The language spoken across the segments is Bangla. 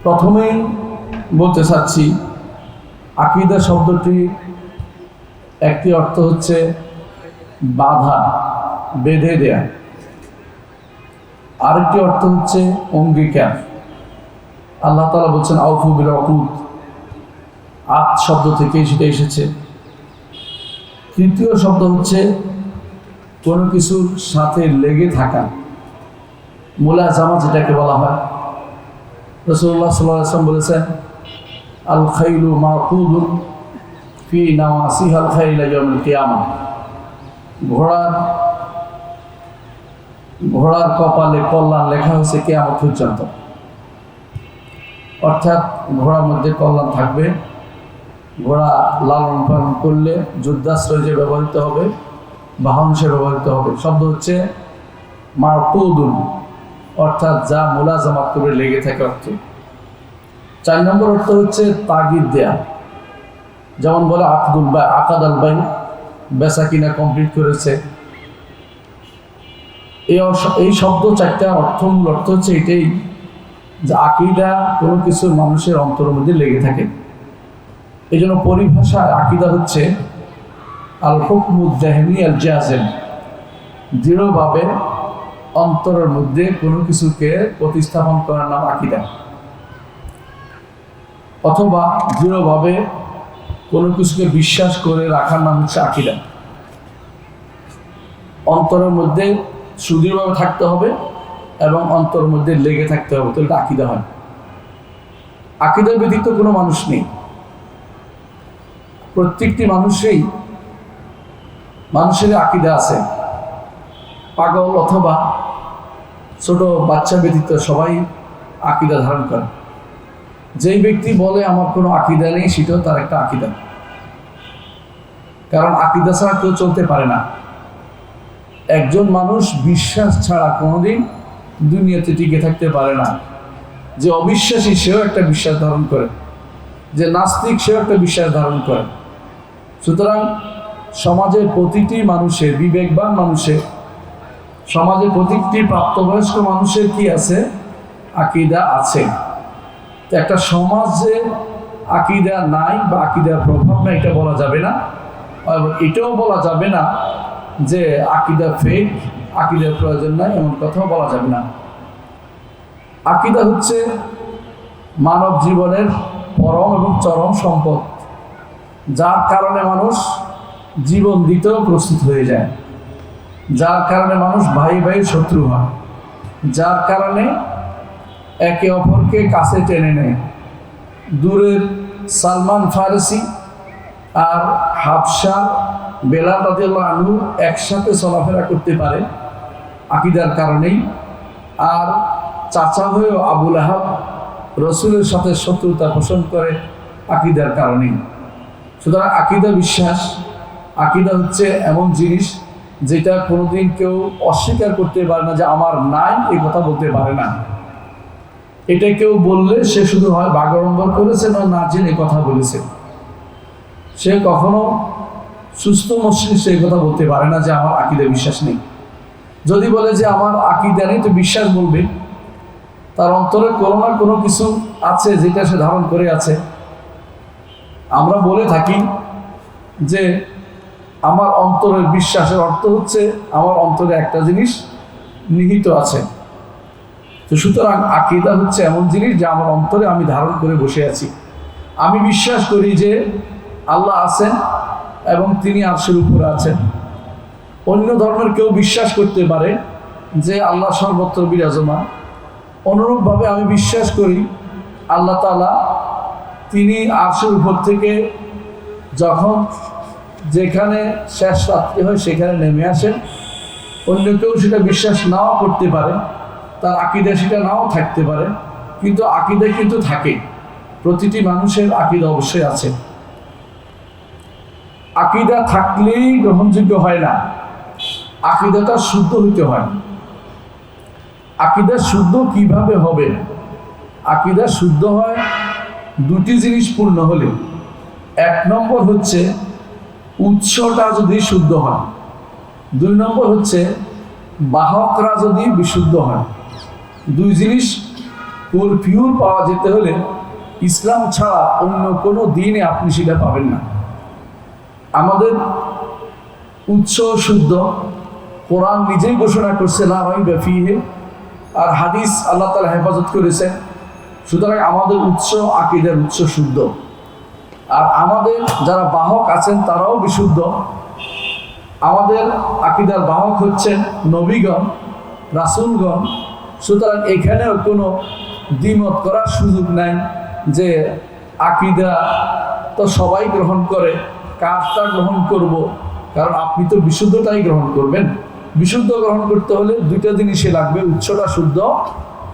প্রথমেই বলতে চাচ্ছি, আকীদা শব্দটি একটি অর্থ হচ্ছে বাধা, বেঁধে দেয়া। আরেকটি অর্থ হচ্ছে অঙ্গীকার। আল্লাহ তাআলা বলছেন আউফু বিল উকুদ, আদ শব্দ থেকে সেটা এসেছে। তৃতীয় শব্দ হচ্ছে কোনো কিছুর সাথে লেগে থাকা, মুলাজামা যেটাকে বলা হয়। রাসূলুল্লাহ সাল্লাল্লাহু আলাইহি ওয়াসাল্লাম বলেছেন আল খাইলু মাকুদুন ফি নাওয়াসিহাল খাইলা ইয়াউমুল কিয়ামা, ঘোড়ার কপালে কল্যাণ লেখা হয়েছে কিয়ামত পর্যন্ত। অর্থাৎ ঘোড়ার মধ্যে কল্যাণ থাকবে। ঘোড়া লালন পালন করলে যুদ্ধাশ্রয় যে ব্যবহৃত হবে, বাহন হিসেবে ব্যবহৃত হবে। শব্দ হচ্ছে মাকুদুন, অর্থাৎ যা মুলাজামাত করে লেগে থাকে অর্থে। 4 নম্বর অর্থ হচ্ছে তাগিদ দেয়া, যেমন বলে আকদুল বাই, আকাদাল বাই, বেচা কিনা কমপ্লিট করেছে। এই শব্দ 4টা অর্থ, মূল অর্থ হচ্ছে এটাই যে আকীদা কোনো কিছু মানুষের অন্তরের মধ্যে লেগে থাকে। এই জন্য পরিভাষায় আকীদা হচ্ছে আল হুকমুদ যাহমি আল জাযিম, দৃঢ়ভাবে অন্তরের মধ্যে কোনো কিছুকে প্রতিস্থাপন করার নাম আকীদা, অথবা দৃঢ়ভাবে কোনো কিছুকে বিশ্বাস করে রাখার নাম হচ্ছে আকীদা। অন্তরের মধ্যে সুদৃঢ়ভাবে থাকতে হবে এবং অন্তরের মধ্যে লেগে থাকতে হবে, তো এটা আকীদা হয়। আকীদা ব্যতীত কোনো মানুষ নেই। প্রত্যেকটি মানুষের আকীদা আছে। পাগল অথবা ছোট বাচ্চা ব্যতীত সবাই আকীদা ধারণ করে। যেই ব্যক্তি বলে আমার কোনো আকীদা নেই, সেটাও তার একটা আকীদা। কারণ আকীদা ছাড়া কেউ চলতে পারে না। একজন মানুষ বিশ্বাস ছাড়া কোনোদিন দুনিয়াতে টিকে থাকতে পারে না। যে অবিশ্বাসী সেও একটা বিশ্বাস ধারণ করে, যে নাস্তিক সেও একটা বিশ্বাস ধারণ করে। সুতরাং সমাজের প্রতিটি মানুষের, বিবেকবান মানুষের, সমাজের প্রতিটি প্রাপ্তবয়স্ক মানুষের কি আছে? আকীদা আছে। তো একটা সমাজে আকীদা নাই বা আকীদার প্রভাব নাই, এটা বলা যাবে না। এবং এটাও বলা যাবে না যে আকীদা ফেক, আকীদার প্রয়োজন নাই, এমন কথাও বলা যাবে না। আকীদা হচ্ছে মানব জীবনের পরম এবং চরম সম্পদ, যার কারণে মানুষ জীবন দিতেও প্রস্তুত হয়ে যায়, যার কারণে মানুষ ভাই ভাই শত্রু হয়, যার কারণে একে অপরকে কাছে টেনে নেয়। দূরের সালমান ফারসি আর হাবশা বেলাল রাদিয়াল্লাহু আনহু একসাথে চলাফেরা করতে পারে আকীদার কারণেই। আর চাচা হয়েও আবু লাহাব রসুলের সাথে শত্রুতা পোষণ করে আকীদার কারণেই। সুতরাং আকীদা বিশ্বাস, আকীদা হচ্ছে এমন জিনিস যেটা কোনোদিন কেউ অস্বীকার করতে পারে না, যে আমার নাই এই কথা বলতে পারে না। এটা কেউ বললে সে শুধু হয় বাগাড়ম্বর করেছে, না জেনে কথা বলেছে। সে কখনো সুস্থ মস্তিষ্কে সেই কথা বলতে পারে না যে আমার আকীদা বিশ্বাস নেই। যদি বলে যে আমার আকীদা নেই, তো বিশ্বাস বলবে তার অন্তরে কোনো না কোনো কিছু আছে যেটা সে ধারণ করে আছে। আমরা বলে থাকি যে আমার অন্তরের বিশ্বাসের অর্থ হচ্ছে আমার অন্তরে একটা জিনিস নিহিত আছে। তো সুতরাং আকীদা হচ্ছে এমন জিনিস যা আমার অন্তরে আমি ধারণ করে বসে আছি। আমি বিশ্বাস করি যে আল্লাহ আছেন এবং তিনি আরশের উপরে আছেন। অন্য ধর্মের কেউ বিশ্বাস করতে পারে যে আল্লাহ সর্বত্র বিরাজমান। অনুরূপভাবে আমি বিশ্বাস করি আল্লাহ তাআলা তিনি আরশের উপর থেকে যখন যেখানে শেষ রাত্রি হয় সেখানে নেমে আসেন। অন্য কেউ সেটা বিশ্বাস নাও করতে পারে, তার আকীদা সেটা নাও থাকতে পারে, কিন্তু আকীদা কিন্তু থাকে। প্রতিটি মানুষের আকীদা অবশ্যই আছে। আকীদা থাকলেই গ্রহণযোগ্য হয় না, আকীদাটা শুদ্ধ হইতে হয়। আকীদা শুদ্ধ কিভাবে হবে? আকীদা শুদ্ধ হয় দুটি জিনিস পূর্ণ হলে। 1 নম্বর হচ্ছে উৎসটা যদি শুদ্ধ হয়, 2 নম্বর হচ্ছে বাহকরা যদি বিশুদ্ধ হয়। 2 জিনিস পিওর পাওয়া যেতে হলে ইসলাম ছাড়া অন্য কোনো দিনে আপনি সেটা পাবেন না। আমাদের উৎস শুদ্ধ, কোরআন নিজেই ঘোষণা করছে লা রাইবা ফীহি, আর হাদিস আল্লাহ তাআলা হেফাজত করেছেন। সুতরাং আমাদের উৎস, আকীদার উৎস শুদ্ধ, আর আমাদের যারা বাহক আছেন তারাও বিশুদ্ধ। আমাদের আকীদার বাহক হচ্ছেন নবীগণ, রাসূলগণ। সুতরাং এখানেও কোনো দ্বিমত করার সুযোগ নাই যে আকীদা তো সবাই গ্রহণ করে, কারটা গ্রহণ করব, কারণ আপনি তো বিশুদ্ধটাই গ্রহণ করবেন। বিশুদ্ধ গ্রহণ করতে হলে দুইটা জিনিসই লাগবে, উৎসটা শুদ্ধ,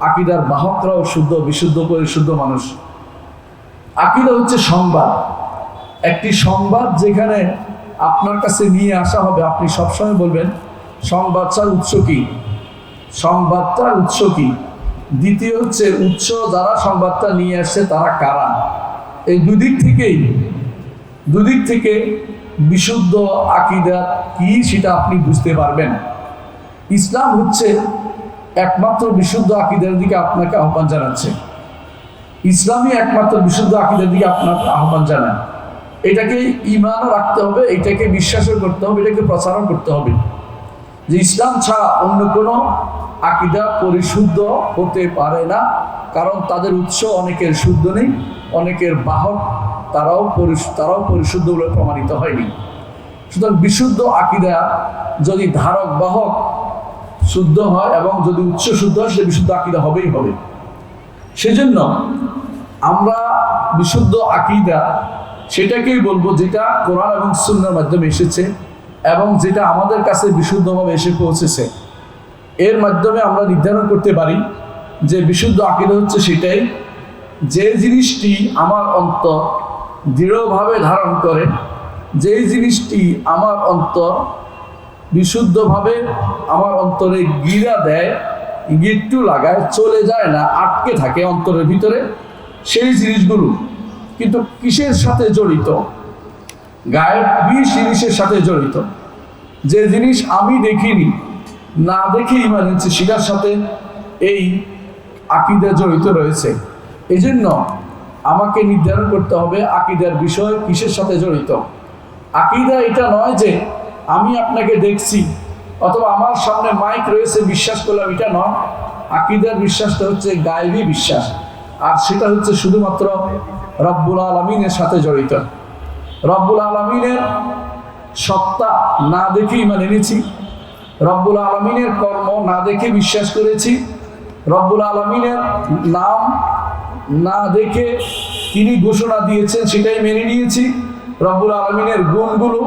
আকীদার বাহকরাও শুদ্ধ, বিশুদ্ধ পরিশুদ্ধ মানুষ। আকীদা হচ্ছে সংবাদ, একটি সংবাদ যেখানে আপনার কাছে নিয়ে আসা হবে, আপনি সবসময় বলবেন সংবাদটার উৎস কি, সংবাদটার উৎস কি। দ্বিতীয় হচ্ছে উৎস, যারা সংবাদটা নিয়ে আসছে তারা কারা। এই দুদিক থেকে বিশুদ্ধ আকীদা কি সেটা আপনি বুঝতে পারবেন। ইসলাম হচ্ছে একমাত্র বিশুদ্ধ আকীদার দিকে আপনাকে আহ্বান জানাচ্ছে। ইসলামই একমাত্র বিশুদ্ধ আকীদার দিকে আপনাকে আহ্বান জানায়। এটাকে ঈমানও রাখতে হবে, এটাকে বিশ্বাসও করতে হবে, এটাকে প্রচারও করতে হবে যে ইসলাম ছাড়া অন্য কোনো আকীদা পরিশুদ্ধ হতে পারে না। কারণ তাদের উৎস অনেকের শুদ্ধ নেই, অনেকের বাহক তারাও পরিশুদ্ধ বলে প্রমাণিত হয়নি। সুতরাং বিশুদ্ধ আকীদা যদি ধারক বাহক শুদ্ধ হয় এবং যদি উৎস শুদ্ধ হয়, সে বিশুদ্ধ আকীদা হবেই হবে। সেজন্য আমরা বিশুদ্ধ আকীদা সেটাকেই বলবো যেটা কোরআন এবং সুন্নাহর মাধ্যমে এসেছে এবং যেটা আমাদের কাছে বিশুদ্ধভাবে এসে পৌঁছেছে। এর মাধ্যমে আমরা নির্ধারণ করতে পারি যে বিশুদ্ধ আকীদা হচ্ছে সেটাই, যে জিনিসটি আমার অন্তর দৃঢ়ভাবে ধারণ করে, যেই জিনিসটি আমার অন্তর বিশুদ্ধভাবে আমার অন্তরে গিরা দেয়, গিট্টু লাগায়, চলে যায় না, আটকে থাকে অন্তরের ভিতরে, সেই জিনিসগুলো কিন্তু কিসের সাথে জড়িত? গায়েবী জিনিসের সাথে জড়িত। যে জিনিস আমি দেখিনি, না দেখে ঈমান এনেছি, সেটার সাথে এই আকীদা জড়িত রয়েছে। এজন্য আমাকে নির্ধারণ করতে হবে আকীদার বিষয় কিসের সাথে জড়িত। আকীদা এটা নয় যে আমি আপনাকে দেখছি অথবা আমার সামনে মাইক রয়েছে বিশ্বাস করলাম, এটা নয়। আকীদার বিশ্বাসটা হচ্ছে গায়েবী বিশ্বাস, আর সেটা হচ্ছে শুধুমাত্র রব্বুল আলামিনের সাথে জড়িত। রব্বুল আলামিনের সত্তা না দেখে ঈমান এনেছি, রব্বুল আলামিনের কর্ম না দেখে বিশ্বাস করেছি, রব্বুল আলামিনের নাম না দেখে তিনি ঘোষণা দিয়েছেন সেটাই মেনে নিয়েছি, রব্বুল আলামিনের গুণগুলো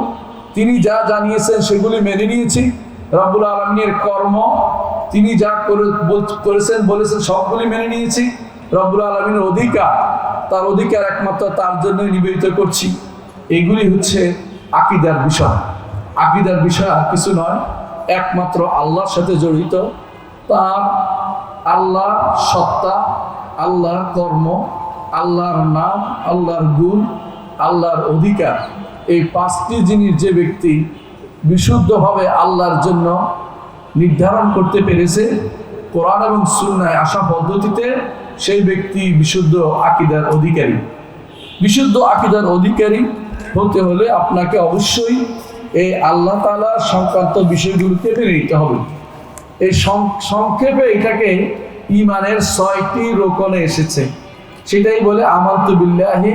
তিনি যা জানিয়েছেন সেগুলি মেনে নিয়েছি, রব্বুল আলামিনের কর্ম তিনি যা করেছেন বলেছেন সবগুলি মেনে নিয়েছি, রব্বুল আলামিনের অধিকার, তার অধিকার একমাত্র তার জন্যই নিবেদিত করছি। এগুলি হচ্ছে আকীদার বিষয়। আকীদার বিষয় আর কিছু নয়, একমাত্র আল্লাহর সাথে জড়িত। তার আল্লাহর সত্তা, আল্লাহর কর্ম, আল্লাহর নাম, আল্লাহর গুণ, আল্লাহর অধিকার, এই পাঁচটি জিনিস যে ব্যক্তি বিশুদ্ধভাবে আল্লাহর জন্য নির্ধারণ করতে পেরেছে কোরআন এবং সুন্নাহয় আসা পদ্ধতিতে, সেই ব্যক্তি বিশুদ্ধ আকীদার অধিকারী। বিশুদ্ধ আকীদার অধিকারী হতে হলে আপনাকে অবশ্যই এই আল্লাহ তাআলার সংক্রান্ত বিষয়গুলোকে মেনে নিতে হবে। এই সংক্ষেপে এটাকে ঈমানের 6টি রোকনে এসেছে, সেটাই বলে আমানতু বিল্লাহি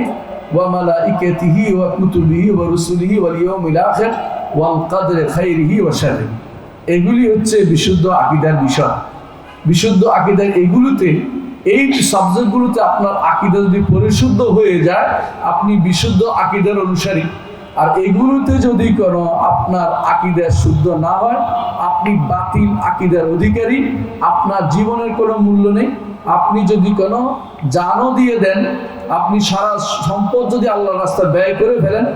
ওয়া মালাইকাতিহি ওয়া কুতুবিহি ওয়া রুসুলিহি ওয়াল ইয়াউমিল আখির ওয়াল কদরি খাইরিহি ওয়া শাররিহি। এগুলি হচ্ছে বিশুদ্ধ আকীদার বিষয়। বিশুদ্ধ আকীদার এগুলোতে, এই সাবজেক্টগুলোতে আপনার আকীদা যদি পরিশুদ্ধ হয়ে যায়, আপনি বিশুদ্ধ আকীদার অনুসারী। আর এগুলোতে যদি কোনো আপনার আকীদা শুদ্ধ না হয়, আপনি বাতিল আকীদার অধিকারী, আপনার জীবনের কোনো মূল্য নেই। আপনি যদি কোনো জানও দিয়ে দেন, আপনি সারা সম্পদ যদি আল্লাহর রাস্তায় ব্যয় করে ফেলেন,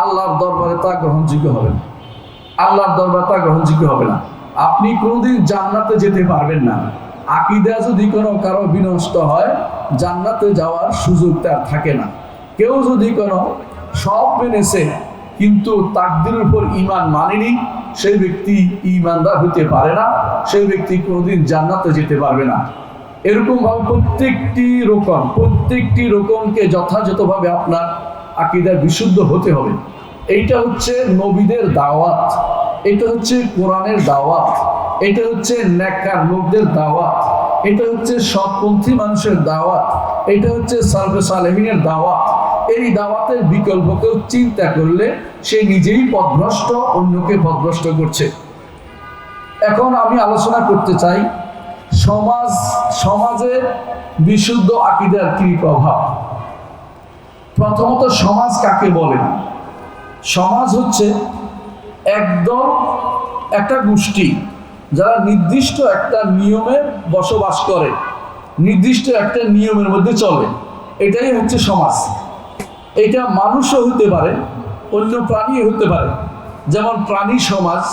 আল্লাহর দরবারে তা গ্রহণযোগ্য হবে না। আল্লাহর দরবারে তা গ্রহণযোগ্য হবে না। আপনি কোনোদিন জান্নাতে যেতে পারবেন না। আকীদা যদি কোনো কারো বিনষ্ট হয়, জান্নাতে যাওয়ার সুযোগ তার থাকে না। কেউ যদি কোনো সব মেনেছে কিন্তু তাকদীরের উপর ঈমান মানেনি, সেই ব্যক্তি ঈমানদার হতে পারে না, সেই ব্যক্তি কোনোদিন জান্নাতে যেতে পারবে না। এরকম ভাবে প্রত্যেকটি রকমকে যথাযথভাবে আপনার আকীদা বিশুদ্ধ হতে হবে। এইটা হচ্ছে নবীদের দাওয়াত, এটা হচ্ছে কোরআনের দাওয়াত, এটা হচ্ছে নেককার লোকদের দাওয়াত, এটা হচ্ছে সৎপন্থী মানুষের দাওয়াত, এটা হচ্ছে সালফে সালেহিনের দাওয়াত। এই দাওয়াতের বিকল্প কেউ চিন্তা করলে সে নিজেই পথভ্রষ্ট, অন্যকে পথভ্রষ্ট করছে। এখন আমি আলোচনা করতে চাই সমাজে বিশুদ্ধ আকীদার কি প্রভাব। প্রথমত, সমাজ কাকে বলে? সমাজ হচ্ছে একদল, একটা গোষ্ঠী যারা নির্দিষ্ট একটা নিয়মে বসবাস করে, নির্দিষ্ট একটা নিয়মের মধ্যে চলে, এটাই হচ্ছে সমাজ। এটা মানুষও হতে পারে, অন্য প্রাণীও হতে পারে। যেমন প্রাণী সমাজ,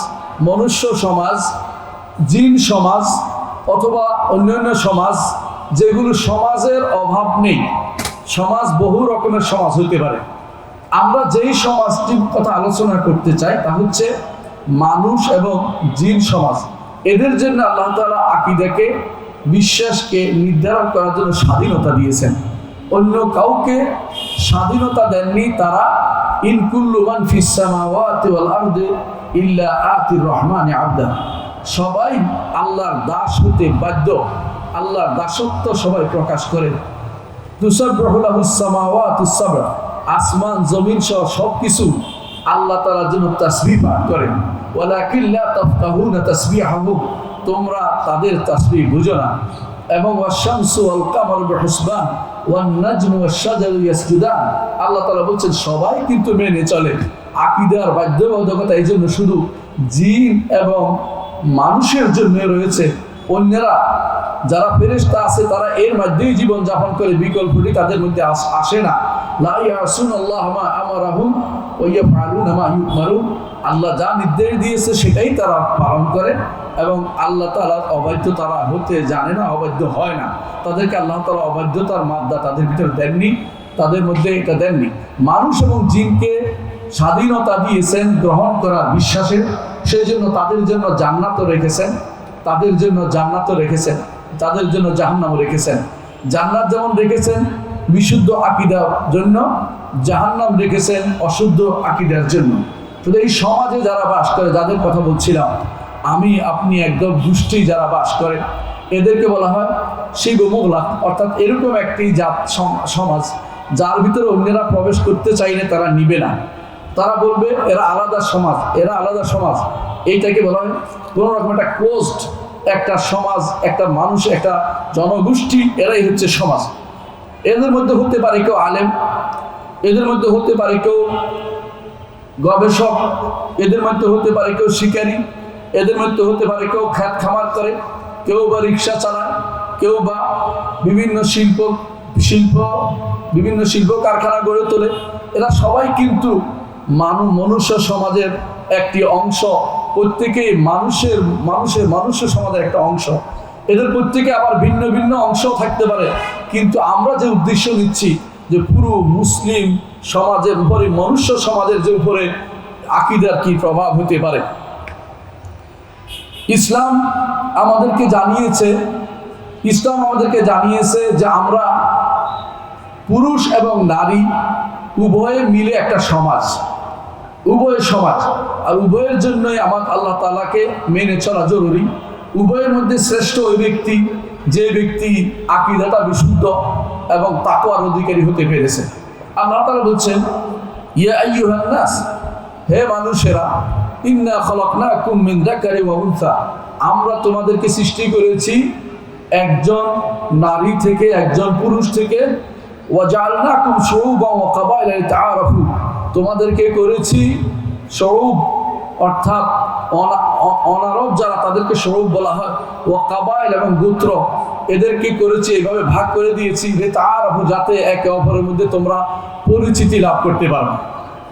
মনুষ্য সমাজ, জিন সমাজ অথবা অন্যান্য সমাজ, যেগুলো সমাজের অভাব নেই। সমাজ বহু রকমের সমাজ হতে পারে। আমরা যেই সমাজটির কথা আলোচনা করতে চাই তা হচ্ছে মানুষ এবং জিন সমাজ। এদের জন্য আল্লাহ তাআলা আকীদাকে, বিশ্বাসকে নির্ধারণ করার জন্য স্বাধীনতা দিয়েছেন। অন্য কাউকে স্বাধীনতা দেননি। তারা ইন কুল্লু মান ফিস সামাওয়াতি ওয়াল আরদি ইল্লা আতির রহমানি আবদা, সবাই আল্লাহর দাস হতে বাধ্য। আল্লাহর দাসত্ব সবাই প্রকাশ করে। তুসাব্বিহু লাহুস সামাওয়াতুস সাবআ, আসমান জমিন সহ সবকিছু আল্লাহ তাআলার জন্য তাসবিহ পাঠ করে। ওয়ালাকিন লা তাফকাহুনা তাসবিহাহুম, তোমরা তাদের তাসবিহ বুঝো না। এবং ওয়াশ-শামসু ওয়াল কামারু বিহুসবান ওয়ান নাজমু ওয়াশ-শাজারু ইয়াসজুদান, আল্লাহ তাআলা বলছেন সবাই কিন্তু মেনে চলে। আকীদার বাধ্যবাধকতা এই জন্য শুধু জিন এবং মানুষের জন্য রয়েছে। অন্যরা যারা ফেরেশতা আছে তারা এর মধ্যেই জীবন যাপন করে, বিকল্পটি তাদের মধ্যে আসে না। লা ইয়াসুনাল্লাহা মা আমারাহুম ওয়া ইয়াফআলুনা মা ইউমারুন, আল্লাহ যা নির্দেশ দিয়েছে সেটাই তারা পালন করে এবং আল্লাহ তাআলার অবাধ্য তারা হতে জানে না, অবাধ্য হয় না। তাদেরকে আল্লাহ তাআলা অবাধ্যতার মাত্রা তাদের ভিতরে দেননি, তাদের মধ্যে এটা দেননি। মানুষ এবং জিনকে স্বাধীনতা দিয়েছেন গ্রহণ করার বিশ্বাসের, সেই জন্য তাদের জন্য জান্নাতও রেখেছেন, তাদের জন্য জান্নাতও রেখেছেন, তাদের জন্য জাহান্নামও রেখেছেন। জান্নাত যেমন রেখেছেন বিশুদ্ধ আকীদার জন্য, জাহান্নাম রেখেছেন অশুদ্ধ আকীদার জন্য। তো এই সমাজে যারা বাস করে, যাদের কথা বলছিলাম আমি, আপনি, একদম গোষ্ঠী যারা বাস করে, এদেরকে বলা হয় শিব মোগলা, অর্থাৎ এরকম একটি জাত সমাজ যার ভিতরে অন্যরা প্রবেশ করতে চাইলে তারা নিবে না। তারা বলবে এরা আলাদা সমাজ, এরা আলাদা সমাজ। এইটাকে বলা হয় কোনো রকম একটা ক্লোজড একটা সমাজ, একটা মানুষ, একটা জনগোষ্ঠী, এরাই হচ্ছে সমাজ। এদের মধ্যে হতে পারে কেউ আলেম, এদের মধ্যে হতে পারে কেউ গবেষক, এদের মধ্যে হতে পারে কেউ শিকারী, এদের মধ্যে হতে পারে কেউ খ্যাত খামার করে, কেউ বা রিক্সা চালায়, কেউ বা বিভিন্ন শিল্প কারখানা গড়ে তোলে। এরা সবাই কিন্তু মনুষ্য সমাজের একটি অংশ। প্রত্যেকেই মানুষ সমাজের একটা অংশ। এদের প্রত্যেকে আবার ভিন্ন ভিন্ন অংশ থাকতে পারে, কিন্তু আমরা যে উদ্দেশ্য নিচ্ছি যে পুরো মুসলিম সমাজের উপরে, মনুষ্য সমাজের যে উপরে আকীদার কি প্রভাব হতে পারে। ইসলাম আমাদেরকে জানিয়েছে যে আমরা পুরুষ এবং নারী উভয়ে মিলে একটা সমাজ, উভয় সমাজ, আর উভয়ের জন্যই আমার আল্লাহ তাআলাকে মেনে চলা জরুরি। উভয়ের মধ্যে শ্রেষ্ঠ ওই ব্যক্তি যে ব্যক্তি আকীদাটা বিশুদ্ধ এবং তাকওয়ার অধিকারী হতে পেরেছে। আল্লাহ তাআলা বলছেন, ইয়া আইয়ুহান নাস, হে মানুষেরা, ইন্না খলাকনাকুম মিন যাকারি ওয়া উনসা, আমরা তোমাদেরকে সৃষ্টি করেছি একজন নারী থেকে, একজন পুরুষ থেকে। ওয়া জাআলনাকুম শুউবান ওয়া কাবাইলা লিতাআরাফু, তোমাদেরকে করেছি শুউব, অর্থাৎ অনারব যারা তাদেরকে শুউব বলা হয়, ওয়া কাবাইল এবং গোত্র, এদেরকে করেছি এইভাবে ভাগ করে দিয়েছি লিতাআরাফু, যাতে একে অপরের মধ্যে তোমরা পরিচিতি লাভ করতে পারো।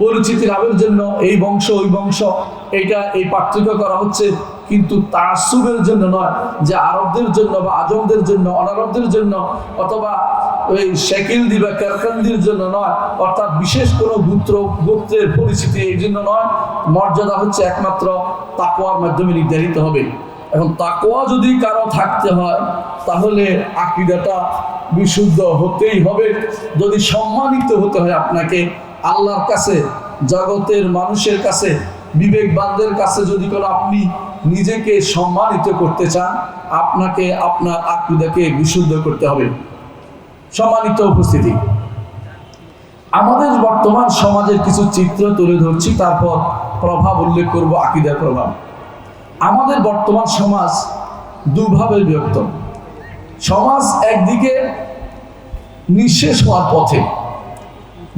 পরিচিতি লাভের জন্য এই বংশ ওই বংশ, এই পার্থক্য করা হচ্ছে, কিন্তু তাআসসুবের জন্য নয়, যে আরবদের জন্য বা আজমদের জন্য, অনারবদের জন্য, অথবা ওই শেকিলদি বা কারকান্দির জন্য নয়, অর্থাৎ বিশেষ কোনো গোত্রের পরিচিতি এই জন্য নয়। মর্যাদা হচ্ছে একমাত্র তাকওয়ার মাধ্যমে নির্ধারিত হবে। এখন তাকওয়া যদি কারো থাকতে হয় তাহলে আকীদাটা বিশুদ্ধ হতেই হবে। যদি সম্মানিত হতে হয় আপনাকে আল্লাহর কাছে, জগতের মানুষের কাছে, বিবেকবানদের কাছে, যদি কোনো আপনি নিজেকে সম্মানিত করতে চান, আপনাকে আপনার আকীদাকে বিশুদ্ধ করতে হবে। সম্মানিত উপস্থিতি, আমাদের বর্তমান সমাজের কিছু চিত্র তুলে ধরছি, তারপর প্রভাব উল্লেখ করব, আকীদার প্রভাব। আমাদের বর্তমান সমাজ দুভাবে বিভক্ত। সমাজ একদিকে নিঃশেষ হওয়ার পথে।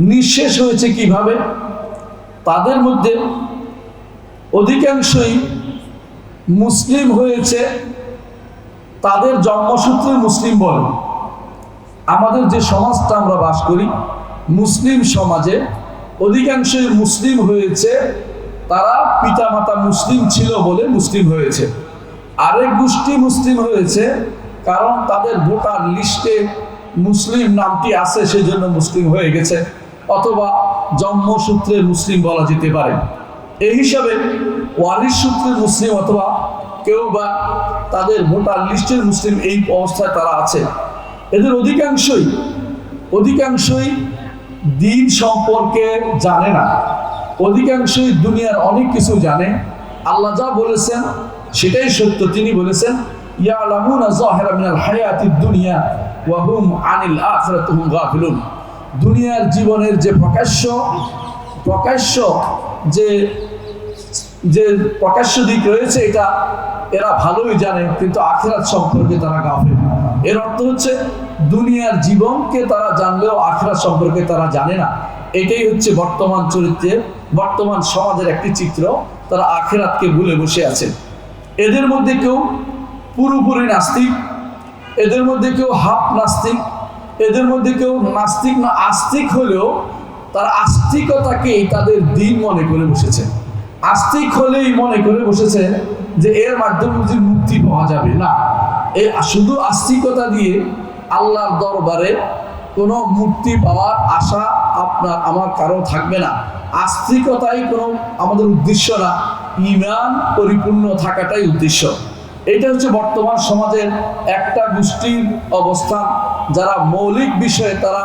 নিঃশেষ হয়েছে কিভাবে? তাদের মধ্যে অধিকাংশই মুসলিম হয়েছে, তাদের জন্মসূত্রে মুসলিম বলে। আমাদের যে সমাজটা আমরা বাস করি, মুসলিম সমাজে অধিকাংশই মুসলিম হয়েছে, তারা পিতামাতা মুসলিম ছিল বলে মুসলিম হয়েছে। আরেক গোষ্ঠী মুসলিম হয়েছে কারণ তাদের ভোটার লিস্টে মুসলিম নামটি আছে, সেজন্য মুসলিম হয়ে গেছে, অথবা জন্মসূত্রে মুসলিম বলা যেতে পারে। এই হিসাবে ওয়ারিশ সূত্রে মুসলিম, অথবা কেউ বা তাদের ভোটার লিস্টের মুসলিম, এই অবস্থায় তারা আছে। এদের অধিকাংশই দিন সম্পর্কে জানে না, অধিকাংশই দুনিয়ার অনেক কিছু জানে। আল্লাহ যা বলেছেন সেটাই সত্য। তিনি বলেছেন, ইয়ালামুনা যাহিরা মিনাল হায়াতিদ দুনিয়া ওয়া হুম আনিল আখিরাতি হুম গাফিলুন। দুনিয়ার জীবনের যে প্রকাশ্য যে প্রকাশ্য দিক রয়েছে, এটা এরা ভালোই জানে, কিন্তু আখিরাত সম্পর্কে তারা গাফিল। এর অর্থ হচ্ছে দুনিয়ার জীবনকে তারা জানলেও আখিরাত সম্পর্কে তারা জানে না। এটাই হচ্ছে বর্তমান চরিত্রের, বর্তমান সমাজের একটি চিত্র। তারা আখিরাতকে ভুলে বসে আছে। এদের মধ্যে কেউ পুরোপুরি নাস্তিক, এদের মধ্যে কেউ হাফ নাস্তিক, এদের মধ্যে কেউ নাস্তিক না আস্তিক হলেও তারা আস্তিকতাকেই তাদের দিন মনে করে বসেছে। আস্তিক হলেই মনে করে বসেছে যে এর মাধ্যমে যে মুক্তি পাওয়া যাবে। না, এই শুধু আস্তিকতা দিয়ে আল্লাহর দরবারে কোনো মুক্তি পাওয়ার আশা আপনার আমার কারো থাকবে না। আস্তিকতাই কোনো আমাদের উদ্দেশ্য না, ঈমান পরিপূর্ণ থাকাটাই উদ্দেশ্য। এটা হচ্ছে বর্তমান সমাজের একটা গোষ্ঠীর অবস্থান, যারা মৌলিক বিষয়ে তারা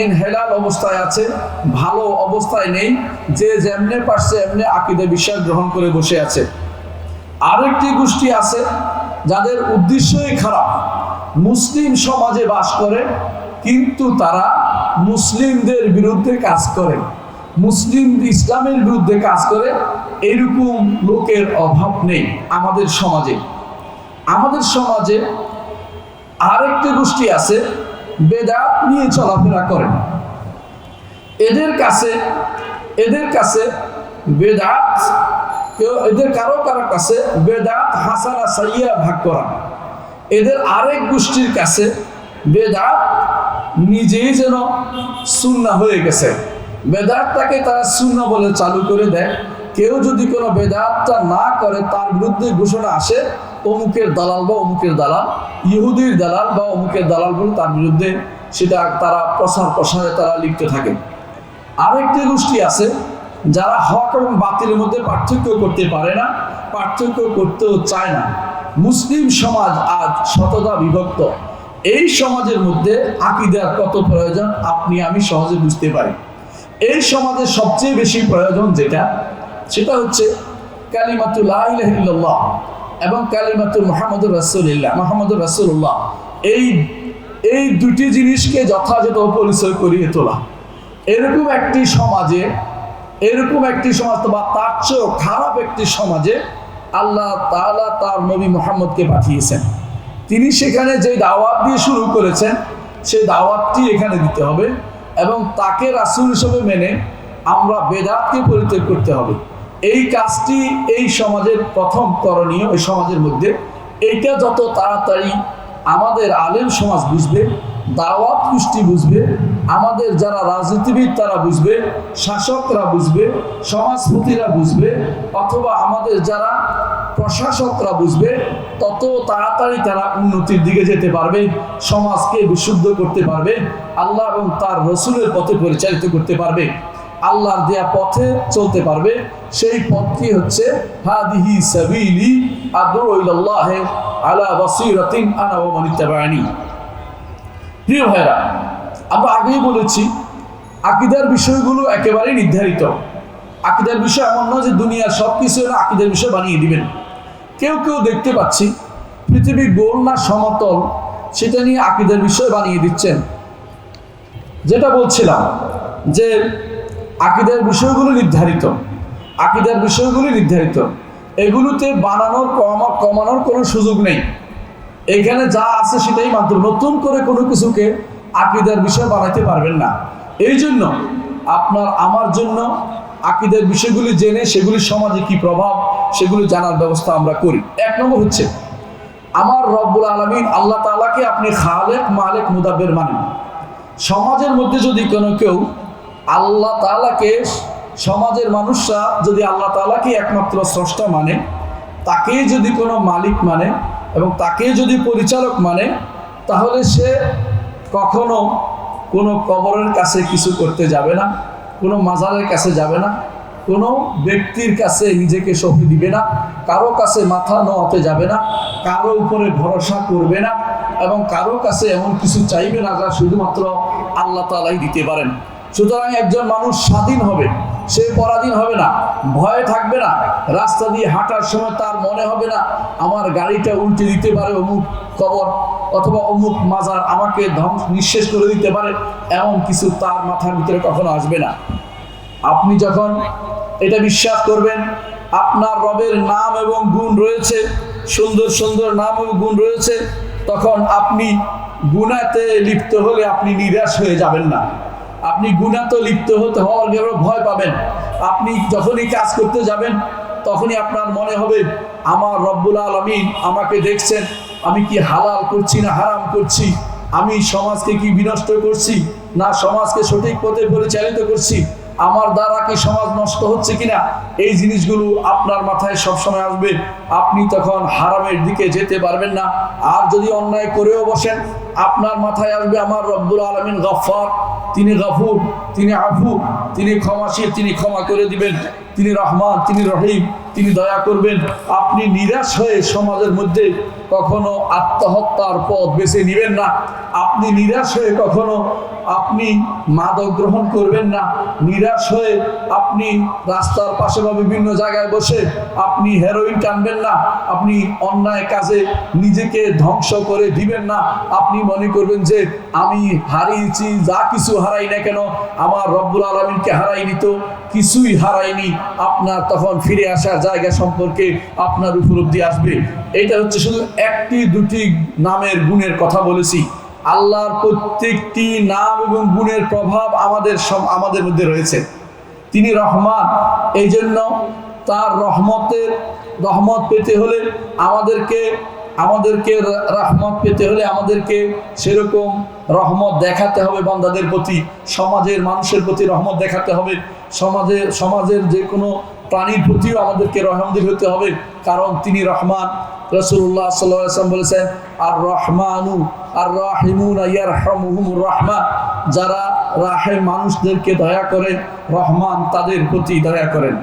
ইনহেলাল অবস্থায় আছে, ভালো অবস্থায় নেই। যে যেমনে পারছে এমনি আকীদা বিশ্বাস গ্রহণ করে বসে আছে। আরেকটি গোষ্ঠী আছে যাদের উদ্দেশ্যই খারাপ, মুসলিম সমাজে বাস করে কিন্তু তারা মুসলিমদের বিরুদ্ধে কাজ করে, ইসলামের বিরুদ্ধে কাজ করে। এরকম লোকের অভাব নেই আমাদের সমাজে। আমাদের সমাজে আরেকটি গোষ্ঠী আছে, বেদাত নিয়ে চলাফেরা করে। এদের কাছে বেদাত, এদের কারো কাছে বেদাত হাসানা সাইয়্যা ভাগ করা। এদের আরেক গোষ্ঠীর কাছে বেদাত নিজেই যেন সুন্নাহ হয়ে গেছে। বেদাতটাকে তারা সুন্নাহ বলে চালু করে দেয়। কেউ যদি কোনো বেদাতটা না করে, তার বিরুদ্ধে ঘোষণা আসে অমুকের দালাল বা অমুকের দালাল, ইহুদির দালাল বা অমুকের দালাল বলে তার বিরুদ্ধে সেটা তারা প্রসারে তারা লিপ্ত থাকে। আরেকটি গোষ্ঠী আছে যারা হক এবং বাতিলের মধ্যে পার্থক্য করতে পারে না, পার্থক্য করতেও চায় না। মুসলিম সমাজ আজ শততা বিভক্ত। এই সমাজের মধ্যে আকীদার কত প্রয়োজন আপনি আমি সহজে বুঝতে পারি। এই সমাজের সবচেয়ে বেশি প্রয়োজন সেটা হচ্ছে কালিমাতু লা ইলাহা ইল্লাল্লাহ এবং কালিমাতু মুহাম্মাদুর রাসূলুল্লাহ। এই দুটি জিনিসকে যথাযথ পরিচয় করিয়ে তোলা। এরকম একটি সমাজ বা তার চেয়েও খারাপ একটি সমাজে আল্লাহ তাআলা তার নবী মুহাম্মদকে পাঠিয়েছেন। তিনি সেখানে যে দাওয়াত দিয়ে শুরু করেছেন, সেই দাওয়াতটি এখানে দিতে হবে এবং তাকে রাসূল হিসেবে মেনে আমরা বেদাতকে পরিত্যাগ করতে হবে। এই কাজটি এই সমাজের প্রথম করণীয়। এই সমাজের মধ্যে এইটা যত তাড়াতাড়ি আমাদের আলেম সমাজ বুঝবে, দাওয়াত গোষ্ঠী বুঝবে, আমাদের যারা রাজনীতিবিদ তারা বুঝবে, শাসকরা বুঝবে, সমাজপতিরা বুঝবে, অথবা আমাদের যারা প্রশাসকরা বুঝবে, তত তাড়াতাড়ি তারা উন্নতির দিকে যেতে পারবে, সমাজকে বিশুদ্ধ করতে পারবে, আল্লাহ এবং তার রসুলের পথে পরিচালিত করতে পারবে। আল্লাহর দেয়া পথে চলতে পারবে। সেই পথটি হচ্ছে হাদিহি সাবিলি আদউ ইলাল্লাহি আলা বাসীরাতিন আনা ওয়া মান ইত্তাবা'আনি। প্রিয় ভাইরা, আমরা আগেই বলেছি আকীদার বিষয়গুলো একেবারেই নির্ধারিত। আকীদার বিষয় এমন নয় যে দুনিয়ার সব কিছু আকীদার বিষয় বানিয়ে দিবেন। কেউ কেউ দেখতে পাচ্ছি পৃথিবী গোল না সমতল সেটা নিয়ে আকীদার বিষয় বানিয়ে দিচ্ছেন। যেটা বলছিলাম যে আকীদার বিষয়গুলো নির্ধারিত, আকীদার বিষয়গুলো নির্ধারিত, এগুলোতে বানানোর কমানোর কোনো সুযোগ নেই। এইখানে যা আছে সেটাই মাত্র, নতুন করে কোনো কিছুকে আকীদার বিষয় বানাইতে পারবেন না। এই জন্য আপনার আমার জন্য আকীদার বিষয়গুলি জেনে সেগুলির সমাজে কি প্রভাব সেগুলি জানার ব্যবস্থা আমরা করি। এক নম্বর হচ্ছে আমার রব্বুল আলামিন আল্লাহ তাআলাকে আপনি খালেক মালিক মুদাব্বির মানেন। সমাজের মধ্যে যদি কোনো কেউ আল্লাহ তাআলাকে, সমাজের মানুষরা যদি আল্লাহ তাআলাকে একমাত্র স্রষ্টা মানে, তাকেই যদি কোনো মালিক মানে এবং তাকেই যদি পরিচালক মানে, তাহলে সে কখনো কোনো কবরের কাছে কিছু করতে যাবে না, কোনো মাজারের কাছে যাবে না, কোনো ব্যক্তির কাছে নিজেকে সঁপে দিবে না, কারো কাছে মাথা নোয়াতে যাবে না, কারো উপরে ভরসা করবে না এবং কারো কাছে এমন কিছু চাইবে না যা শুধুমাত্র আল্লাহ তাআলাই দিতে পারেন। সুতরাং একজন মানুষ স্বাধীন হবে, সে পরাধীন হবে না, ভয়ে থাকবে না। রাস্তা দিয়ে হাঁটার সময় তার মনে হবে না আমার গাড়িটা উল্টে দিতে পারে অমুক কবর অথবা অমুক মাজার, আমাকে নিঃশেষ করে দিতে পারে, এমন কিছু তার মাথার ভিতরে কখনো আসবে না। আপনি যখন এটা বিশ্বাস করবেন আপনার রবের নাম এবং গুণ রয়েছে, সুন্দর সুন্দর নাম এবং গুণ রয়েছে, তখন আপনি গুনাহতে লিপ্ত হলে আপনি নিরাশ হয়ে যাবেন না। আপনি গুনাহতে লিপ্ত হওয়ার ভয় পাবেন। আপনি যখনই কাজ করতে যাবেন তখনই আপনার মনে হবে আমার রব্বুল আলামিন আমাকে দেখছেন, আমি কি হালাল করছি না হারাম করছি, আমি সমাজকে কি বিনষ্ট করছি না সমাজকে সঠিক পথে পরিচালিত করছি, আমার দ্বারা কি সমাজ নষ্ট হচ্ছে কিনা, এই জিনিসগুলো আপনার মাথায় সবসময় আসবে। আপনি তখন হারামের দিকে যেতে পারবেন না। আর যদি অন্যায় করেও বসেন আপনার মাথায় আসবে আমার রব্বুল আলামিন গফফার, তিনি গফুর, তিনি আফু, তিনি ক্ষমাশীল, তিনি ক্ষমা করে দিবেন, তিনি রহমান, তিনি রহিম, তিনি দয়া করবেন। আপনি নিরাশ হয়ে সমাজের মধ্যে কখনো আত্মহত্যার পথ বেছে নেবেন না। আপনি নিরাশ হয়ে কখনো আপনি মাদক গ্রহণ করবেন না। নিরাশ হয়ে আপনি রাস্তার পাশে বা বিভিন্ন জায়গায় বসে আপনি হেরোইন টানবেন না। আপনি অন্যায় কাজে নিজেকে ধ্বংস করে দিবেন না। আপনি মনে করবেন যে আমি হারিয়েছি, যা কিছু হারাই না কেন আমার রব্বুল আলামিনকে হারাইনি তো কিছুই হারাইনি। আপনার তখন ফিরে আসার জায়গা সম্পর্কে আপনার উপলব্ধি আসবে। এটা হচ্ছে শুধু একটি দুটি নামের গুণের কথা বলেছি। আল্লাহর প্রত্যেকটি নাম এবং গুণের প্রভাব আমাদের মধ্যে রয়েছে। তিনি রহমান, এই জন্য তার রহমত পেতে হলে আমাদেরকে রহমত পেতে হলে আমাদেরকে সেরকম রহমত দেখাতে হবে বান্দাদের প্রতি, সমাজের মানুষের প্রতি রহমত দেখাতে হবে, সমাজের যে কোনো প্রাণীর প্রতিও আমাদেরকে রহমত হতে হবে, কারণ তিনি রহমান। রাসূলুল্লাহ সাল্লাল্লাহু আলাইহি ওয়াসাল্লাম বলেছেন আর রহমানু আর রাহিমুনা ইয়ারহামুহুমুর রাহমান, যারা রাহিম মানুষদেরকে দয়া করেন রহমান তাদের প্রতি দয়া করেন।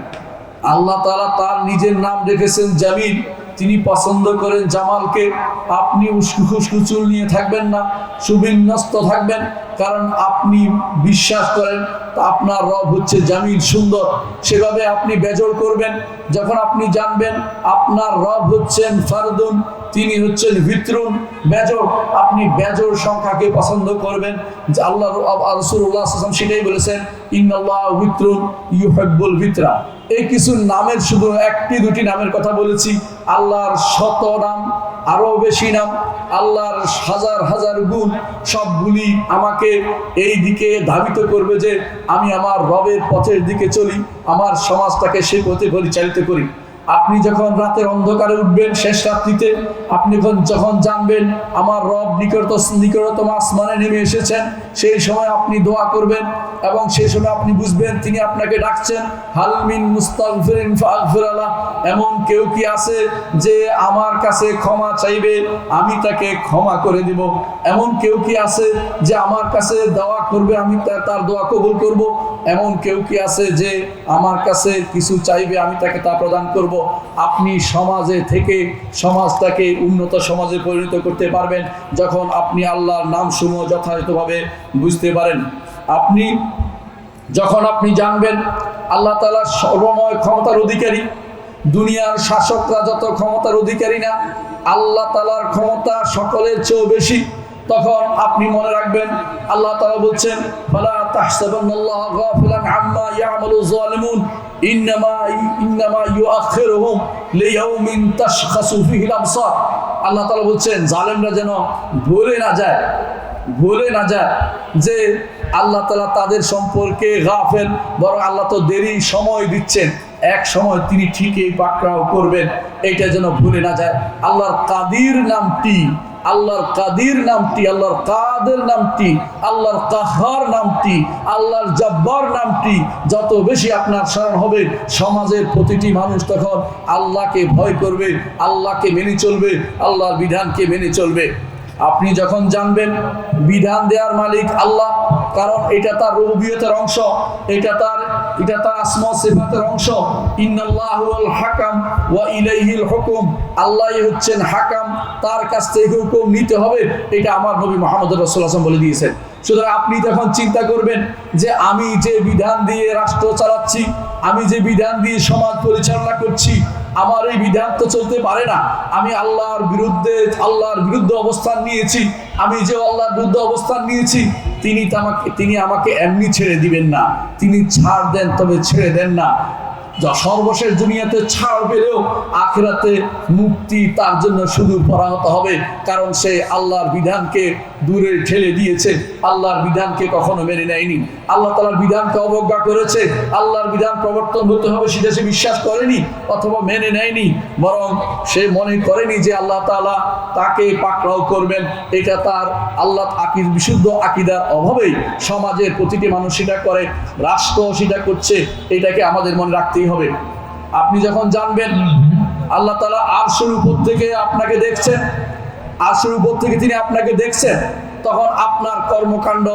আল্লাহ তাআলা তার নিজের নাম রেখেছেন জামিল, তিনি পছন্দ করেন জামালকে। আপনি উস্কু চুল নিয়ে থাকবেন না, সুবিন্যস্ত থাকবেন, কারণ আপনি বিশ্বাস করেন আপনার রব হচ্ছে জামিল, সুন্দর। সেভাবে আপনি বেজর করবেন। যখন আপনি জানবেন আপনার রব হচ্ছেন ফারদুন, তিনি হচ্ছেন ভিতরুন, বেজর, আপনি বেজর সংখ্যাকে পছন্দ করবেন। যে আল্লাহ রাসূলুল্লাহ সাল্লাল্লাহু আলাইহি ওয়াসাল্লাম সেটাই বলেছেন ইন্নাল্লাহা ভিতরুন ইউহিব্বুল ভিতরা। এই কিছু নামের শুধু একটি দুটি নামের কথা বলেছি। আল্লাহর শত নাম, আরো বেশি নাম, আল্লাহর হাজার হাজার গুণ, সবগুলি আমাকে এই দিকে ধাবিত করবে যে আমি আমার রবের পথের দিকে চলি, আমার সমাজটাকে সেই পথে পরিচালিত করি। আপনি যখন রাতের অন্ধকারে উঠবেন শেষ রাত্রিতে, আপনি যখন জানবেন আমার রব নিকটতম আসমানে নেমে এসেছেন, সেই সময় আপনি দোয়া করবেন এবং সেই সময় আপনি বুঝবেন তিনি আপনাকে ডাকছেন, হাল মিন মুস্তাগফিরিন ফাগফির লাহ, এমন কেউ কি আছে যে আমার কাছে ক্ষমা চাইবে, আমি তাকে ক্ষমা করে দিব। এমন কেউ কি আছে যে আমার কাছে দোয়া করবে, আমি তার দোয়া কবুল করব। এমন কেউ কি আছে যে আমার কাছে কিছু চাইবে, আমি তাকে তা প্রদান করব। আপনি সমাজে থেকে সমাজটাকে উন্নত সমাজে পরিণত করতে পারবেন যখন আপনি আল্লাহর নামসমূহ যথাযথভাবে বুঝতে পারেন। যখন আপনি জানবেন আল্লাহ তাআলা সর্বময় ক্ষমতার অধিকারী, দুনিয়ার শাসকরা যত ক্ষমতার অধিকারী না, আল্লাহ তাআলার ক্ষমতা সকলের চেয়েও বেশি, তখন আপনি মনে রাখবেন আল্লাহ তাআলা বলছেন, ফালা তাহসাবান্নাল্লাহা গাফিলান আম্মা ইয়ামালুয যালিমুন ইন্নামা ইউআখিরুহুম লিয়াউমিন তাশখাসু ফীহিল আবসার। আল্লাহ তাআলা বলছেন জালেমরা যেন ভুলে না যায় যে আল্লাহ তাআলা তাদের সম্পর্কে গাফেল, বরং আল্লাহ তো দেরি সময় দিচ্ছেন, এক সময় তিনি ঠিকই পাকড়াও করবেন, এইটা যেন ভুলে না যায়। আল্লাহর কাদির নামটি, আল্লাহর কাদির নামটি, আল্লাহর কাদের নামটি, আল্লাহর কাহার নামটি, আল্লাহর জব্বার নামটি যত বেশি আপনার স্মরণ হবে, সমাজের প্রতিটি মানুষ তখন আল্লাহকে ভয় করবে, আল্লাহকে মেনে চলবে, আল্লাহর বিধানকে মেনে চলবে। আপনি যখন জানবেন বিধান দেওয়ার মালিক আল্লাহ, কারণ এটা তার রুবুবিয়তের অংশ, এটা তার আসমা সিফাতের অংশ। ইন্নাল্লাহুল হাকাম ওয়া ইলাইহিল হুকুম, আল্লাহই হচ্ছেন হাকাম, তার কাছ থেকে হুকুম নিতে হবে, এটা আমার নবী মুহাম্মদ রাসূলুল্লাহ সাল্লাল্লাহু আলাইহি ওয়াসাল্লাম বলে দিয়েছেন। সুতরাং আপনি যখন চিন্তা করবেন যে আমি যে বিধান দিয়ে রাষ্ট্র চালাচ্ছি, আমি যে বিধান দিয়ে সমাজ পরিচালনা করছি, আমার এই বিধান তো চলতে পারে না, আমি আল্লাহর বিরুদ্ধে অবস্থান নিয়েছি, আমি যে আল্লাহর বিরুদ্ধে অবস্থান নিয়েছি, তিনি আমাকে এমনি ছেড়ে দিবেন না, তিনি ছাড় দেন তবে ছেড়ে দেন না। সর্বশেষ দুনিয়াতে ছাড় পেলেও আখিরাতে মুক্তি তার জন্য শুধু পরাহত হবে, কারণ সে আল্লাহর বিধানকে দূরে ঠেলে দিয়েছে, আল্লাহর বিধানকে কখনো মেনে নেয়নি, আল্লাহ তাআলার বিধানকে অবজ্ঞা করেছে, আল্লাহর বিধান প্রবর্তন হতে হবে সেটা সে বিশ্বাস করেনি অথবা মেনে নেয়নি, বরং সে মনে করেনি যে আল্লাহ তাআলা তাকে পাকড়াও করবেন। এটা তার বিশুদ্ধ আকীদার অভাবেই সমাজের প্রতিটি মানুষ সেটা করে, রাষ্ট্র সেটা করছে, এটাকে আমাদের মনে রাখতেই হবে। আপনি যখন জানবেন আল্লাহ তাআলা আরশের উপর থেকে আপনাকে দেখছেন, আরশের উপর থেকে তিনি আপনাকে দেখছেন, তখন আপনার কর্মকাণ্ড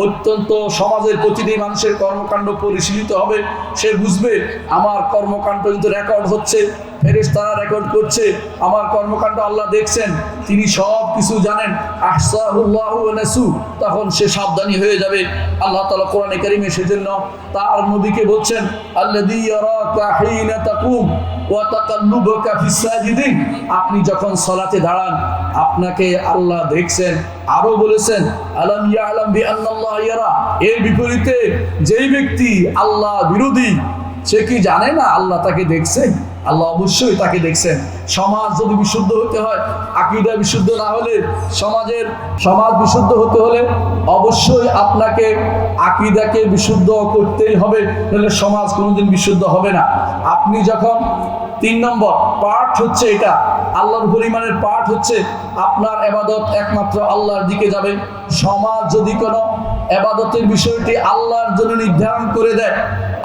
অত্যন্ত সমাজের প্রতিটি মানুষের কর্মকাণ্ড পরিশীলিত হবে। সে বুঝবে আমার কর্মকাণ্ড কিন্তু রেকর্ড হচ্ছে, ফেরেশতারা রেকর্ড করছে, আমার কর্মকাণ্ড আল্লাহ দেখছেন, তিনি সব কিছু জানেন। আহসাহুল্লাহু ওয়া নাসু, তখন সে সাবধানী হয়ে যাবে। আল্লাহ তাআলা কোরআনে কারীমে সেজন্য তার নবীকে বলছেন, আল্লাযী ইয়ারাকা হিনা তাকুম ওয়া তাকাল্লুবাকা ফিস সাজিদিন, আপনি যখন সালাতে দাঁড়ান আপনাকে আল্লাহ দেখছেন। আরো বলেছেন আলাম ইয়ালাম বিআন্নাল্লাহ ইয়ারা, এর বিপরীতে যেই ব্যক্তি আল্লাহ বিরোধী সে কি জানে না আল্লাহ তাকে দেখছেন? আল্লাহ অবশ্যই তাকে দেখছেন। সমাজ যদি বিশুদ্ধ হতে হয়, আকীদা বিশুদ্ধ না হলে সমাজ বিশুদ্ধ হতে হলে অবশ্যই আপনাকে আকীদাকে বিশুদ্ধ করতেই হবে, নাহলে সমাজ কোনোদিন বিশুদ্ধ হবে না। আপনি যখন 3 নম্বর পার্ট হচ্ছে এটা, আল্লাহর উপর ঈমানের পার্ট হচ্ছে আপনার ইবাদত একমাত্র আল্লাহর দিকে যাবে। সমাজ যদি কোনো ইবাদতের বিষয়টি আল্লাহর জন্য নির্ধারণ করে দেয়,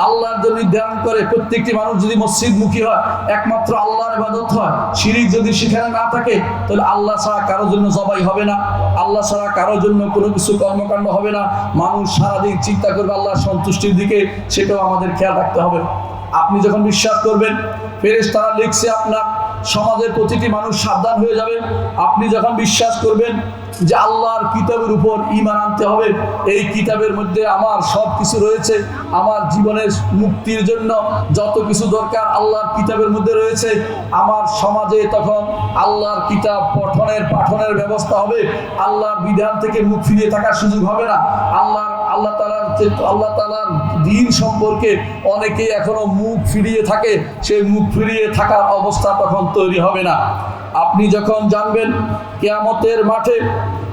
আল্লাহর জন্য নির্ধারণ করে প্রত্যেকটি মানুষ যদি মসজিদমুখী হয়, একমাত্র আল্লাহর ইবাদত হয়, শিরিক যদি সেখানে না থাকে, তাহলে আল্লাহ ছাড়া কারোর জন্য জবাই হবে না, আল্লাহ ছাড়া কারোর জন্য কোনো কিছু কর্মকাণ্ড হবে না। মানুষ সারাদিন চিন্তা করবে আল্লাহর সন্তুষ্টির দিকে, সেটাও আমাদের খেয়াল রাখতে হবে। আপনি যখন বিশ্বাস করবেন ফেরেশতারা লিখছে, আপনার সমাজের প্রতিটি মানুষ সাবধান হয়ে যাবে। আপনি যখন বিশ্বাস করবেন যে আল্লাহর কিতাবের উপর ঈমান আনতে হবে, এই কিতাবের মধ্যে আমার সব কিছু রয়েছে, আমার জীবনের মুক্তির জন্য যত কিছু দরকার আল্লাহর কিতাবের মধ্যে রয়েছে, আমার সমাজে তখন আল্লাহর কিতাব পাঠনের ব্যবস্থা হবে। আল্লাহর বিধান থেকে মুখ ফিরিয়ে থাকার সুযোগ হবে না। আল্লাহ তাআলার দ্বীন সম্পর্কে অনেকেই এখনো মুখ ফিরিয়ে থাকে, সেই মুখ ফিরিয়ে থাকার অবস্থা তখন তৈরি হবে না। আপনি যখন জানবেন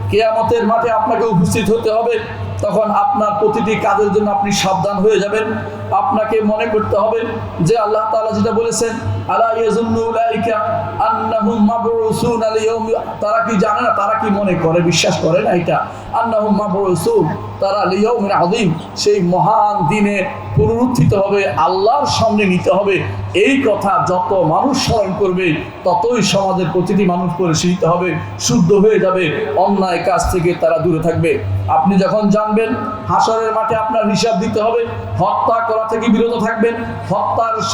কিয়ামতের মাঠে আপনাকে উপস্থিত হতে হবে, তখন আপনার প্রতিটি কাজের জন্য আপনি সাবধান হয়ে যাবেন। আপনাকে মনে করতে হবে যে আল্লাহ তাআলা যেটা বলেছেন আলা ইয়াযুন্নু উলাইকা আন্নাহুম মাবউসুনা লিয়াউমি, তারা কি জানে না, তারা কি মনে করে, বিশ্বাস করে না এটা, আন্নাহুম মাবউসুন, তারা লিয়াউমিন আযীম, সেই মহান দিনে পুনরুত্থিত হবে, আল্লাহর সামনে নিতে হবে। এই কথা যত মানুষ স্মরণ করবে ততই সমাজের প্রতিটি মানুষ পরিশীলিত হবে, শুদ্ধ হয়ে যাবে, অন্যায় কাজ থেকে তারা দূরে থাকবে। আপনি যখন জানবেন হাসরের মাঠে আপনার হিসাব দিতে হবে, হত্যা করা থেকে বিরত থাকবেন।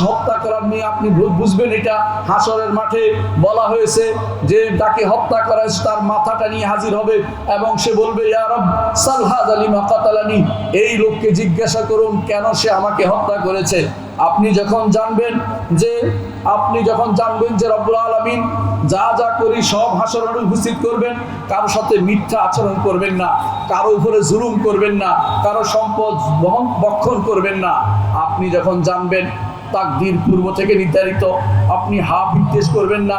হত্যা করার নিয়ে আপনি বুঝবেন এটা হাসরের মাঠে বলা হয়েছে যে তাকে হত্যা করা হয়েছে, তার মাথাটা নিয়ে হাজির হবে এবং সে বলবে, ইয়া রব সাল হাযা লিমা কাতালানি, এই লোককে জিজ্ঞাসা করুন কেন সে আমাকে হত্যা করেছে। আপনি যখন জানবেন যে রব্বুল আলামিন যা যা করি সব হাসরের উপস্থিত করবেন, কারো সাথে মিথ্যা আচরণ করবেন না, কারো উপরে জুলুম করবেন না, কারো সম্পদ বক্ষণ করবেন না। আপনি যখন জানবেন তাকদীর পূর্ব থেকে নির্ধারিত, আপনি বিদ্বেষ করবেন না,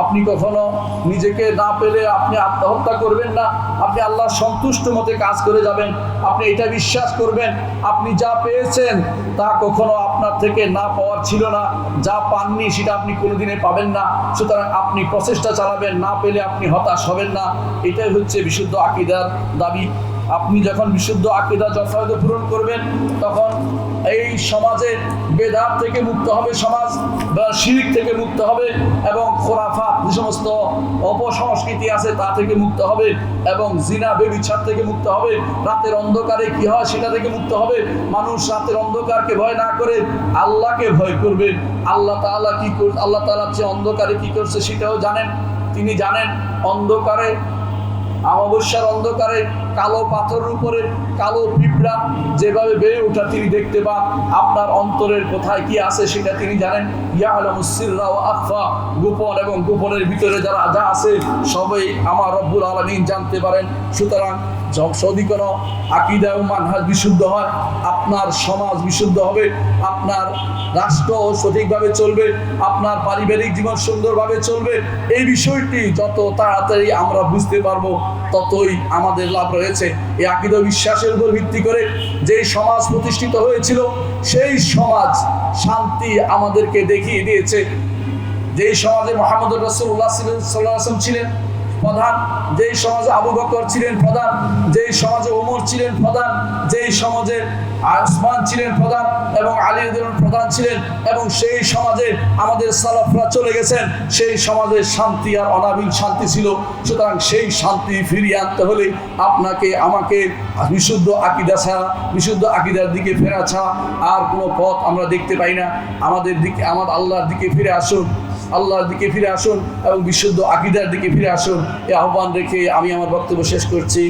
আপনি কখনো নিজেকে না পেলে আপনি আত্মহত্যা করবেন না, আপনি আল্লাহর সন্তুষ্ট মতে কাজ করে যাবেন। আপনি এটা বিশ্বাস করবেন আপনি যা পেয়েছেন তা কখনো আপনার থেকে না পাওয়ার ছিল না, যা পাননি সেটা আপনি কোনোদিনে পাবেন না, সুতরাং আপনি প্রচেষ্টা চালাবেন, না পেলে আপনি হতাশ হবেন না। এটাই হচ্ছে বিশুদ্ধ আকীদার দাবি। আপনি যখন বিশুদ্ধ আকীদা যথাযথ পূরণ করবেন তখন এই সমাজে বেদাত থেকে মুক্ত হবে, সমাজ শিরক থেকে মুক্ত হবে এবং খোরাফাত যে সমস্ত অপসংস্কৃতি আছে তা থেকে মুক্ত হবে এবং জিনা ব্যভিচার থেকে মুক্ত হবে। রাতের অন্ধকারে কি হয় সেটা থেকে মুক্ত হবে। মানুষ রাতের অন্ধকারকে ভয় না করে আল্লাহকে ভয় করবে। আল্লাহ তাআলা যে অন্ধকারে কি করছে সেটাও জানেন। তিনি জানেন অন্ধকারে, অমাবস্যার অন্ধকারে কালো পাথরের উপরে কালো পিঁপড়া যেভাবে বেড়ে ওঠা তিনি দেখতে পান। আপনার অন্তরের কোথায় কি আছে সেটা তিনি জানেন। ইয়ালামুস সিররা ওয়া আখফা, গোপন এবং গোপনের ভিতরে যা আছে সবই আমার রব্বুল আলামিন জানতে পারেন। সুতরাং যদি কোনো আকীদা ও মানহাজ বিশুদ্ধ হয়, আপনার সমাজ বিশুদ্ধ হবে, আপনার রাষ্ট্র সঠিকভাবে চলবে, আপনার পারিবারিক জীবন সুন্দরভাবে চলবে। এই বিষয়টি যত তাড়াতাড়ি আমরা বুঝতে পারবো ততই আমাদের লাভ রয়েছে। এই আকীদা বিশ্বাসের উপর ভিত্তি করে যেই সমাজ প্রতিষ্ঠিত হয়েছিল সেই সমাজ শান্তি আমাদেরকে দেখিয়ে দিয়েছে। যেই সমাজে মুহাম্মদুর রাসূলুল্লাহ সাল্লাল্লাহু আলাইহি ওয়াসাল্লাম ছিলেন প্রধান, যেই সমাজে আবু বকর ছিলেন প্রধান, যেই সমাজে ওমর ছিলেন প্রধান, যেই সমাজে উসমান ছিলেন প্রধান এবং আলী রাদিয়াল্লাহু প্রধান ছিলেন, এবং সেই সমাজে আমাদের সালাফরা চলে গেছেন, সেই সমাজে শান্তি আর অনাবিল শান্তি ছিল। সুতরাং সেই শান্তি ফিরিয়ে আনতে হলে আপনাকে আমাকে বিশুদ্ধ আকীদা ছাড়া, বিশুদ্ধ আকীদার দিকে ফেরা ছাড়া আর কোনো পথ আমরা দেখতে পাই না। আমাদের আল্লাহর দিকে ফিরে আসুন, আল্লাহর দিকে ফিরে আসুন এবং বিশুদ্ধ আকীদার দিকে ফিরে আসুন। এই আহ্বান রেখে আমি আমার বক্তব্য শেষ করছি।